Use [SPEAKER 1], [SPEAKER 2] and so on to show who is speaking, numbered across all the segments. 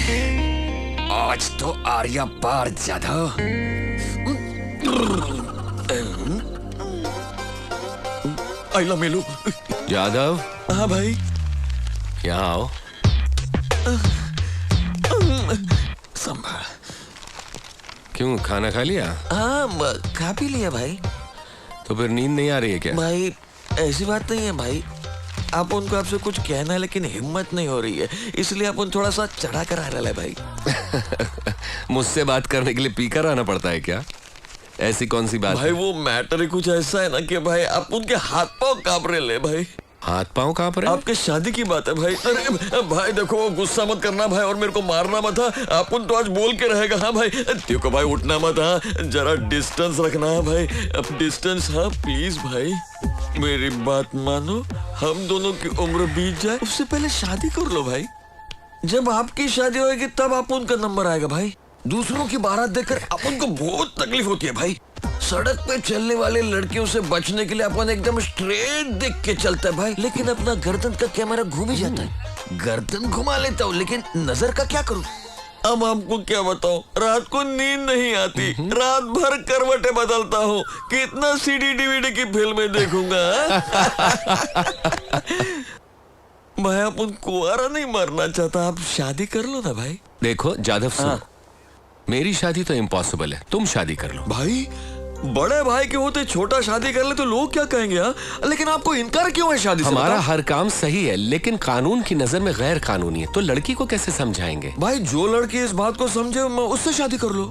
[SPEAKER 1] आज तो आर्या पार जाधव। आइला मेलू।
[SPEAKER 2] जाधव,
[SPEAKER 1] हाँ भाई।
[SPEAKER 2] यहाँ आओ।
[SPEAKER 1] संभाल।
[SPEAKER 2] क्यों, खाना खा लिया?
[SPEAKER 1] हाँ खा भी लिया भाई।
[SPEAKER 2] तो फिर नींद नहीं आ रही है क्या?
[SPEAKER 1] भाई ऐसी बात नहीं है भाई, आप उनको आपसे कुछ कहना है लेकिन हिम्मत नहीं हो रही है, इसलिए आप उन थोड़ा सा चढ़ा कर आ रहा है भाई।
[SPEAKER 2] मुझसे बात करने के लिए पीकर आना पड़ता है क्या? ऐसी कौन सी बात
[SPEAKER 1] भाई
[SPEAKER 2] है?
[SPEAKER 1] वो मैटर ही कुछ ऐसा है ना कि भाई आप उनके हाथ पांव कांप रहे ले भाई।
[SPEAKER 2] हाथ पांव कहाँ पर है?
[SPEAKER 1] आपके शादी की बात है भाई। अरे भाई देखो, वो गुस्सा मत करना भाई, और मेरे को मारना मत। हाँ आप उन तो आज बोल के रहेगा। हाँ भाई देखो भाई, उठना मत। हाँ जरा डिस्टेंस रखना है भाई, अब डिस्टेंस। हाँ प्लीज भाई मेरी बात मानो, हम दोनों की उम्र बीत जाए उससे पहले शादी कर लो भाई। जब आपकी शादी होगी तब आप उनका नंबर आएगा भाई। दूसरों की बारात देखकर अपन को बहुत तकलीफ होती है भाई। सड़क पे चलने वाले लड़कियों से बचने के लिए अपन एकदम स्ट्रेट देख के चलता है भाई, लेकिन अपना गर्दन का कैमरा घूम ही जाता है। गर्दन घुमा लेता हूँ लेकिन नजर का क्या करूँ। अब आपको क्या बताऊं, रात को नींद नहीं आती, रात भर करवटें बदलता हूँ, कितना सीडी डीवीडी की फिल्में देखूंगा। भाई अपन कुंवारा नहीं मरना चाहता, आप शादी कर लो ना भाई।
[SPEAKER 2] देखो जाधव सुनो, मेरी शादी तो इम्पॉसिबल है, तुम शादी कर लो।
[SPEAKER 1] भाई बड़े भाई के होते छोटा शादी कर ले तो लोग क्या कहेंगे? हाँ लेकिन आपको इनकार क्यों है शादी से?
[SPEAKER 2] हमारा हर काम सही है लेकिन कानून की नजर में गैर कानूनी है, तो लड़की को कैसे समझाएंगे?
[SPEAKER 1] भाई जो लड़की इस बात को समझे उससे शादी कर लो।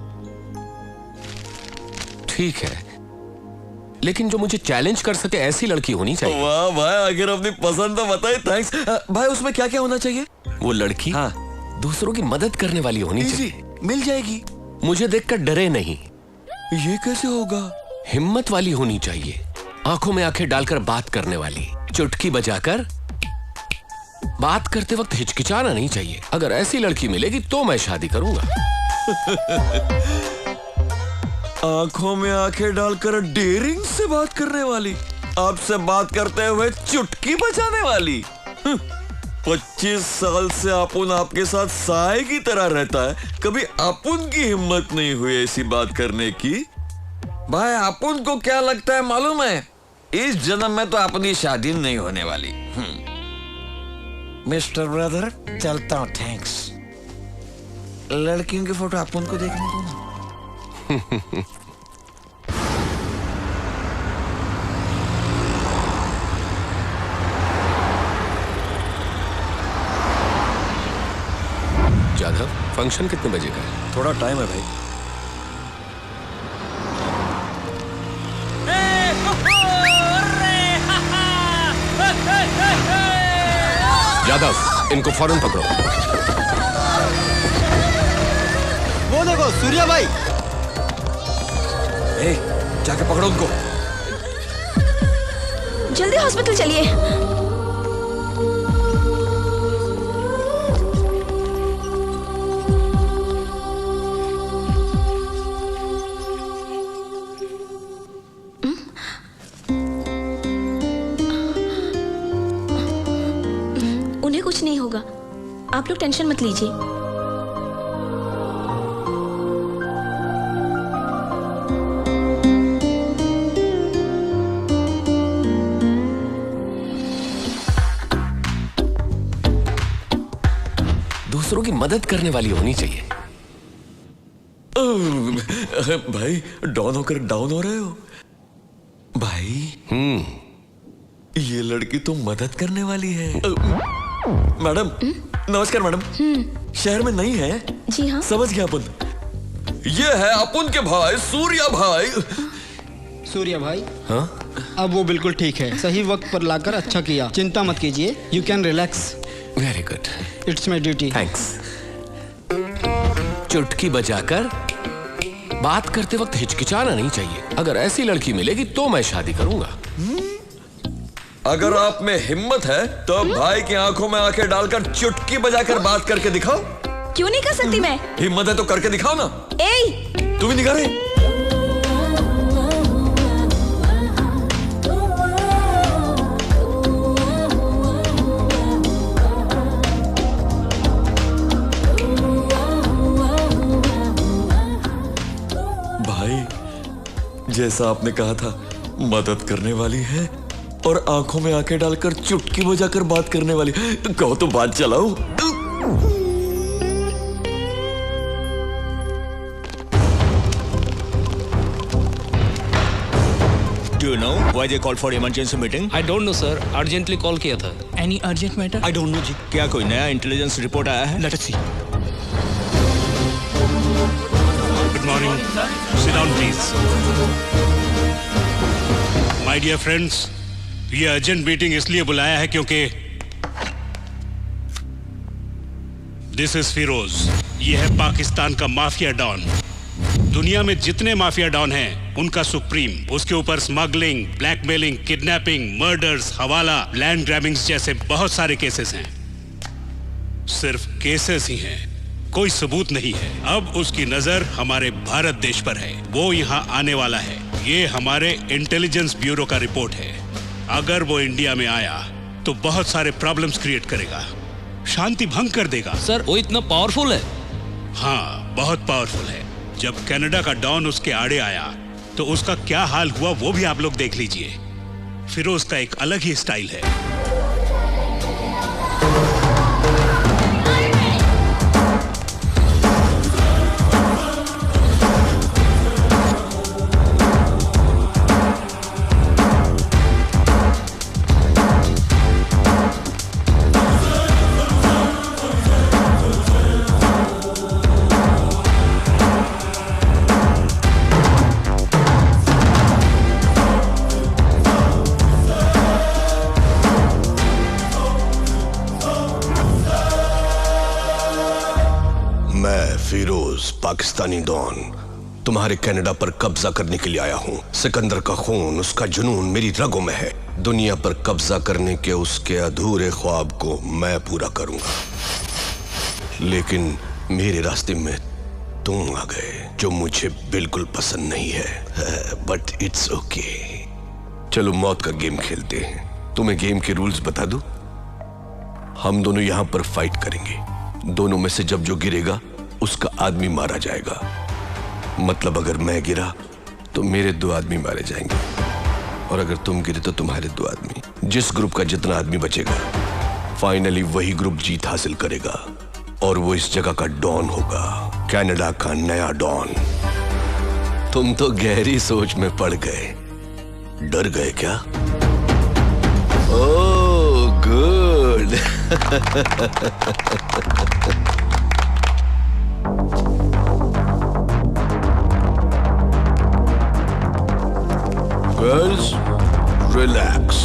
[SPEAKER 2] ठीक है, लेकिन जो मुझे चैलेंज कर सके ऐसी लड़की होनी चाहिए।
[SPEAKER 1] वाह भाई, अगर अपनी पसंद तो बताइए। थैंक्स भाई। उसमें क्या क्या होना चाहिए?
[SPEAKER 2] वो लड़की दूसरों की मदद करने वाली होनी चाहिए।
[SPEAKER 1] मिल जाएगी।
[SPEAKER 2] मुझे देखकर डरे नहीं।
[SPEAKER 1] ये कैसे होगा?
[SPEAKER 2] हिम्मत वाली होनी चाहिए, आंखों में आंखें डालकर बात करने वाली, चुटकी बजाकर बात करते वक्त हिचकिचाना नहीं चाहिए। अगर ऐसी लड़की मिलेगी तो मैं शादी करूंगा।
[SPEAKER 1] आंखों में आंखें डालकर डेयरिंग से बात करने वाली, आपसे बात करते हुए चुटकी बजाने वाली। 25 साल से अपुन आपके साथ साए की तरह रहता है, कभी अपुन की हिम्मत नहीं हुई ऐसी बात करने की। भाई अपुन को क्या लगता है मालूम है, इस जन्म में तो अपनी शादी नहीं होने वाली। मिस्टर ब्रदर चलता हूँ, थैंक्स। लड़कियों की फोटो अपुन को देखने दो ना।
[SPEAKER 2] जाधव, फंक्शन कितने बजे का है?
[SPEAKER 1] थोड़ा टाइम है भाई।
[SPEAKER 2] जाधव, इनको फौरन पकड़ो।
[SPEAKER 3] वो देखो सूर्या भाई।
[SPEAKER 1] जाके पकड़ो उनको।
[SPEAKER 4] जल्दी हॉस्पिटल चलिए। उन्हें कुछ नहीं होगा, आप लोग टेंशन मत लीजिए।
[SPEAKER 2] दूसरों की मदद करने वाली होनी चाहिए।
[SPEAKER 1] भाई डाउन होकर डाउन हो रहे हो भाई। ये लड़की तो मदद करने वाली है। मैडम नमस्कार मैडम। शहर में नहीं है?
[SPEAKER 4] जी हाँ
[SPEAKER 1] समझ गया अपन। ये है अपन के भाई सूर्या भाई।
[SPEAKER 3] सूर्या भाई
[SPEAKER 2] हाँ?
[SPEAKER 3] अब वो बिल्कुल ठीक है, सही वक्त पर लाकर अच्छा किया, चिंता मत कीजिए, you can relax.
[SPEAKER 2] Very good,
[SPEAKER 3] it's my duty.
[SPEAKER 2] Thanks. चुटकी बजाकर बात करते वक्त हिचकिचाना नहीं चाहिए। अगर ऐसी लड़की मिलेगी तो मैं शादी करूंगा।
[SPEAKER 1] अगर आप में हिम्मत है तो भाई की आंखों में आंखें डालकर चुटकी बजाकर बात करके दिखाओ।
[SPEAKER 4] क्यों नहीं कर सकती मैं?
[SPEAKER 1] हिम्मत है तो करके दिखाओ ना। तू भी निकाल रही। जैसा आपने कहा था, मदद करने वाली है और आंखों में आंखें डालकर चुटकी बजाकर बात करने वाली। कहो तो बात चलाओ।
[SPEAKER 5] Do you know why they called for emergency meeting?
[SPEAKER 6] I don't know sir, urgently call किया था।
[SPEAKER 7] Any urgent matter?
[SPEAKER 5] I don't know जी। क्या कोई नया इंटेलिजेंस रिपोर्ट आया है?
[SPEAKER 7] Let us see.
[SPEAKER 8] Good morning. Sit down, please. My dear friends, ये urgent meeting इसलिए बुलाया है क्योंकि दिस इज फिरोज। ये है पाकिस्तान का माफिया डॉन। दुनिया में जितने माफिया डॉन हैं, उनका सुप्रीम। उसके ऊपर स्मगलिंग, ब्लैकमेलिंग, किडनैपिंग, मर्डर्स, हवाला, लैंड ग्रैबिंग्स जैसे बहुत सारे केसेस हैं। सिर्फ केसेस ही हैं, कोई सबूत नहीं है। अब उसकी नजर हमारे भारत देश पर है। वो यहाँ आने वाला है। ये हमारे इंटेलिजेंस ब्यूरो का रिपोर्ट है। अगर वो इंडिया में आया तो बहुत सारे प्रॉब्लम्स क्रिएट करेगा, शांति भंग कर देगा।
[SPEAKER 6] सर वो इतना पावरफुल है?
[SPEAKER 8] हाँ, बहुत पावरफुल है। जब कनाडा का डॉन उसके आड़े आया तो उसका क्या हाल हुआ वो भी आप लोग देख लीजिए। फिरोज का एक अलग ही स्टाइल है।
[SPEAKER 9] फिरोज, पाकिस्तानी डॉन, तुम्हारे कनाडा पर कब्जा करने के लिए आया हूँ। सिकंदर का खून, उसका जुनून मेरी रगों में है। दुनिया पर कब्जा करने के उसके अधूरे ख्वाब को मैं पूरा करूंगा। लेकिन मेरे रास्ते में तुम आ गए, जो मुझे बिल्कुल पसंद नहीं है, बट इट्स ओके। चलो मौत का गेम खेलते हैं। तुम्हें गेम के रूल्स बता दूं? हम दोनों यहां पर फाइट करेंगे। दोनों में से जब जो गिरेगा उसका आदमी मारा जाएगा। मतलब अगर मैं गिरा तो मेरे 2 आदमी मारे जाएंगे, और अगर तुम गिरे तो तुम्हारे 2 आदमी। जिस ग्रुप का जितना आदमी बचेगा, फाइनली वही ग्रुप जीत हासिल करेगा, और वो इस जगह का डॉन होगा, कनाडा का नया डॉन। तुम तो गहरी सोच में पड़ गए। डर गए क्या? Oh good. Girls, relax.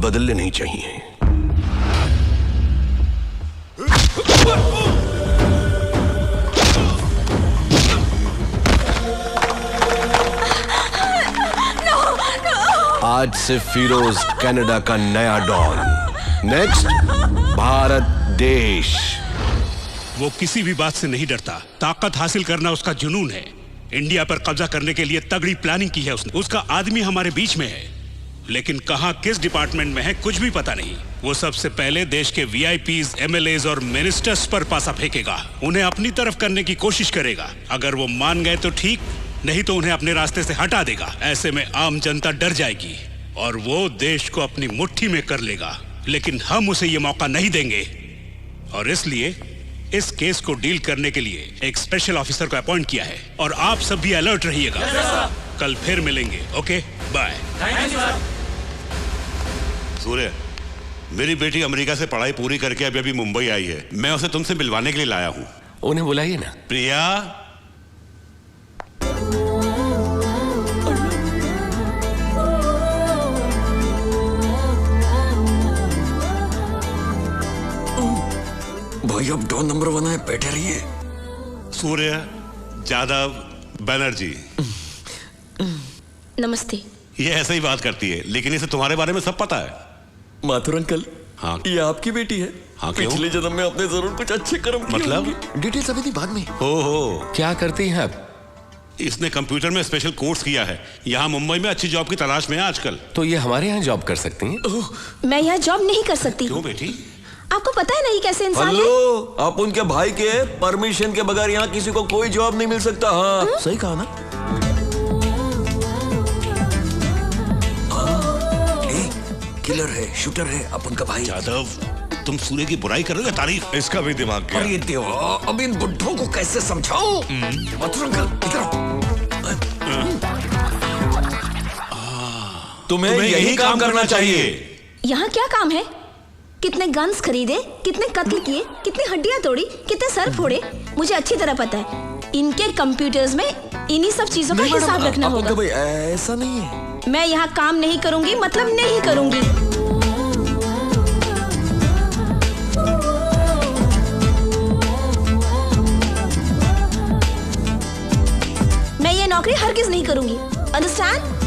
[SPEAKER 9] बदलने नहीं चाहिए। आज से फिरोज कनाडा का नया डॉन। नेक्स्ट, भारत देश।
[SPEAKER 8] वो किसी भी बात से नहीं डरता। ताकत हासिल करना उसका जुनून है। इंडिया पर कब्जा करने के लिए तगड़ी प्लानिंग की है उसने। उसका आदमी हमारे बीच में है, लेकिन कहां किस डिपार्टमेंट में है कुछ भी पता नहीं। वो सबसे पहले देश के वीआईपीज, एमएलएज और मिनिस्टर्स पर पासा फेंकेगा। उन्हें अपनी तरफ करने की कोशिश करेगा। अगर वो मान गए तो ठीक, नहीं तो उन्हें अपने रास्ते से हटा देगा। ऐसे में आम जनता डर जाएगी और वो देश को अपनी मुट्ठी में कर लेगा। लेकिन हम उसे ये मौका नहीं देंगे और इसलिए इस केस को डील करने के लिए एक स्पेशल ऑफिसर को अपॉइंट किया है और आप सब भी अलर्ट रहिएगा। कल फिर मिलेंगे। Okay, bye.
[SPEAKER 7] सूर्य, मेरी बेटी अमेरिका से पढ़ाई पूरी करके अभी अभी मुंबई आई है। मैं उसे तुमसे मिलवाने के लिए लाया हूँ।
[SPEAKER 2] उन्हें बुलाइए ना।
[SPEAKER 7] प्रिया,
[SPEAKER 1] भाई अब डॉन नंबर 1 है, बैठे रहिए।
[SPEAKER 7] सूर्य यादव बनर्जी।
[SPEAKER 4] नमस्ते।
[SPEAKER 7] ये ऐसे ही बात करती है, लेकिन इसे तुम्हारे बारे में सब पता है।
[SPEAKER 1] माथुर अंकल,
[SPEAKER 7] हाँ।
[SPEAKER 1] ये आपकी बेटी है।
[SPEAKER 7] हाँ, क्यों?
[SPEAKER 1] पिछले जन्म में आपने जरूर कुछ अच्छे कर्म किए
[SPEAKER 7] मतलब?
[SPEAKER 1] होंगे। डिटेल्स अभी नहीं, बाद में।
[SPEAKER 7] हो
[SPEAKER 2] क्या करती हैं आप?
[SPEAKER 7] इसने कंप्यूटर में स्पेशल कोर्स किया है। यहाँ मुंबई में अच्छी जॉब की तलाश में है आजकल।
[SPEAKER 2] तो ये हमारे यहाँ जॉब कर सकती हैं?
[SPEAKER 4] मैं यहाँ जॉब नहीं कर सकती।
[SPEAKER 7] क्यों बेटी?
[SPEAKER 4] आपको पता है नहीं कैसे इंसान है?
[SPEAKER 1] हेलो, आप उनके भाई के परमिशन के बगैर यहाँ किसी को कोई जॉब नहीं मिल सकता। हाँ, सही कहा ना? किलर है, शूटर है, अपन का भाई।
[SPEAKER 7] यादव, तुम सूर्य की बुराई कर रहे हो या तारीफ? इसका भी दिमाग क्या?
[SPEAKER 1] अरे देवा, अब इन बुड्ढों को कैसे समझाओ? माथुर अंकल, इधर आओ। तुम्हें यही काम करना चाहिए।
[SPEAKER 4] यहाँ क्या काम है? कितने गन्स खरीदे, कितने कत्ल किए, कितनी हड्डियां तोड़ी, कितने सर फोड़े, मुझे अच्छी तरह पता है। इनके कंप्यूटर्स में इन्हीं सब चीजों का हिसाब रखना होगा।
[SPEAKER 1] भाई ऐसा नहीं है।
[SPEAKER 4] मैं यहाँ काम नहीं करूंगी, मतलब नहीं करूंगी। मैं ये नौकरी हरगिज नहीं करूंगी। अंडरस्टैंड?